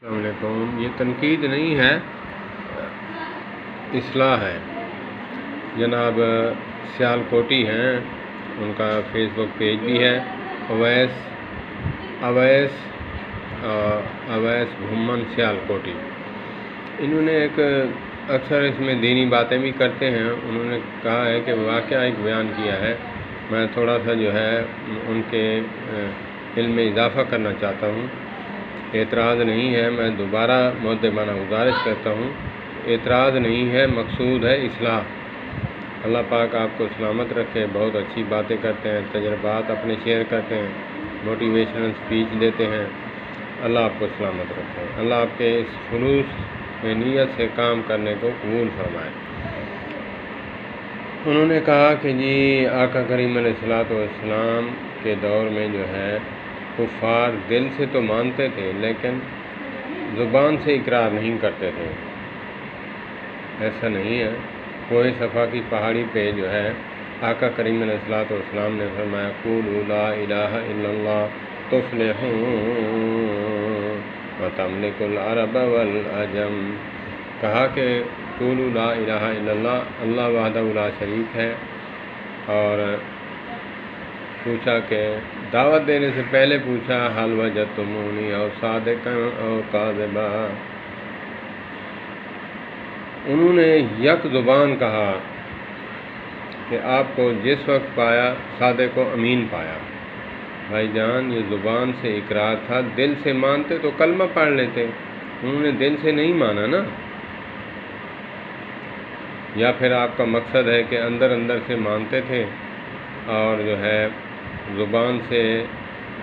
السلام علیکم۔ یہ تنقید نہیں ہے، اصلاح ہے۔ جناب سیال کوٹی ہیں، ان کا فیس بک پیج بھی ہے، اویس بھومن سیال کوٹی۔ انہوں نے اکثر اس میں دینی باتیں بھی کرتے ہیں۔ انہوں نے کہا ہے کہ واقعہ ایک بیان کیا ہے، میں تھوڑا سا ان کے علم میں اضافہ کرنا چاہتا ہوں۔ اعتراض نہیں ہے، میں دوبارہ مؤدبانہ گزارش کرتا ہوں، اعتراض نہیں ہے، مقصود ہے اصلاح۔ اللہ پاک آپ کو سلامت رکھے۔ بہت اچھی باتیں کرتے ہیں، تجربات اپنے شیئر کرتے ہیں، موٹیویشنل سپیچ دیتے ہیں۔ اللہ آپ کو سلامت رکھے، اللہ آپ کے اس خلوص میں نیت سے کام کرنے کو قبول فرمائے۔ انہوں نے کہا کہ آقا کریم علیہ الصلوۃ والسلام کے دور میں کفار دل سے تو مانتے تھے لیکن زبان سے اقرار نہیں کرتے تھے۔ ایسا نہیں ہے۔ کوہ صفا کی پہاڑی پہ آقا کریم علیہ الصلوۃ والسلام نے فرمایا قولوا لا الہ الا اللہ تفلحوا وتملکوا العرب والعجم۔ کہا کہ قولوا لا الہ الا اللہ، اللہ وحدہ لا شریک ہے، اور پوچھا کہ دعوت دینے سے پہلے پوچھا حل وجدتمونی او صادقا او کاذبا۔ انہوں نے یک زبان کہا کہ آپ کو جس وقت پایا صادق و امین پایا۔ بھائی جان، یہ زبان سے اقرار تھا، دل سے مانتے تو کلمہ پڑھ لیتے، انہوں نے دل سے نہیں مانا نا۔ یا پھر آپ کا مقصد ہے کہ اندر سے مانتے تھے اور زبان سے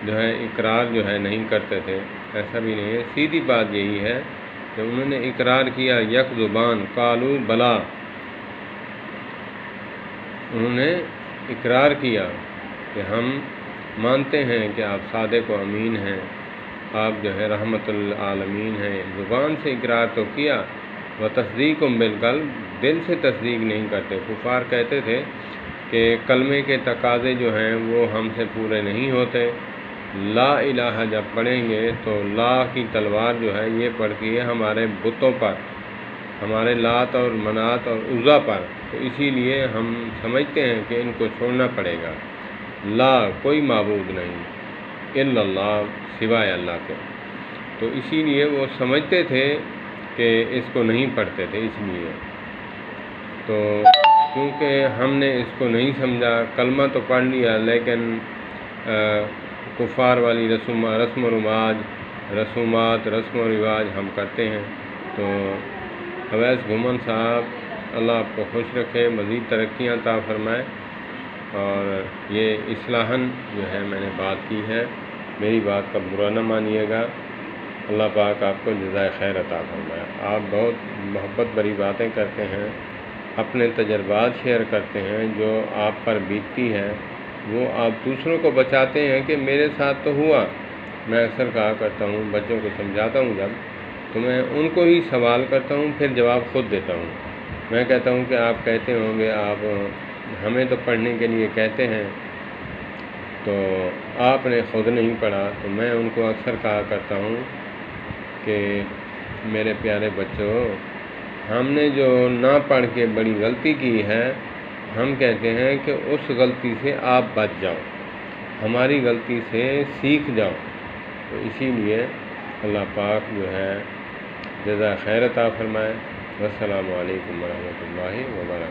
اقرار نہیں کرتے تھے۔ ایسا بھی نہیں ہے، سیدھی بات یہی ہے کہ انہوں نے اقرار کیا یک زبان، قالوا بلا، انہوں نے اقرار کیا کہ ہم مانتے ہیں کہ آپ صادق و امین ہیں، آپ رحمت للعالمین ہیں۔ زبان سے اقرار تو کیا، وتصدیق بالقلب، دل سے تصدیق نہیں کرتے۔ کفار کہتے تھے کہ کلمے کے تقاضے وہ ہم سے پورے نہیں ہوتے۔ لا الہ جب پڑھیں گے تو لا کی تلوار یہ پڑتی ہے ہمارے بتوں پر، ہمارے لات اور منات اور عزا پر، تو اسی لیے ہم سمجھتے ہیں کہ ان کو چھوڑنا پڑے گا۔ لا، کوئی معبود نہیں، الا اللہ، سوائے اللہ کے۔ تو اسی لیے وہ سمجھتے تھے کہ اس کو نہیں پڑھتے تھے، اس لیے تو کیونکہ ہم نے اس کو نہیں سمجھا، کلمہ تو پڑھ لیا لیکن کفار والی رسم و رواج ہم کرتے ہیں۔ تو اویس بھومن صاحب، اللہ آپ کو خوش رکھے، مزید ترقیاں عطا فرمائے۔ اور یہ اصلاحاً میں نے بات کی ہے، میری بات کا برا نہ مانیے گا۔ اللہ پاک آپ کو جزائے خیر عطا فرمائے۔ آپ بہت محبت بھری باتیں کرتے ہیں، اپنے تجربات شیئر کرتے ہیں، جو آپ پر بیتتی ہے وہ آپ دوسروں کو بچاتے ہیں کہ میرے ساتھ تو ہوا۔ میں اکثر کہا کرتا ہوں، بچوں کو سمجھاتا ہوں جب، تو میں ان کو ہی سوال کرتا ہوں، پھر جواب خود دیتا ہوں۔ میں کہتا ہوں کہ آپ کہتے ہوں گے آپ ہمیں تو پڑھنے کے لیے کہتے ہیں، تو آپ نے خود نہیں پڑھا۔ تو میں ان کو اکثر کہا کرتا ہوں کہ میرے پیارے بچوں، ہم نے جو نہ پڑھ کے بڑی غلطی کی ہے، ہم کہتے ہیں کہ اس غلطی سے آپ بچ جاؤ، ہماری غلطی سے سیکھ جاؤ۔ تو اسی لیے اللہ پاک جزائے خیر عطا فرمائے۔ والسلام علیکم ورحمۃ اللہ وبرکاتہ۔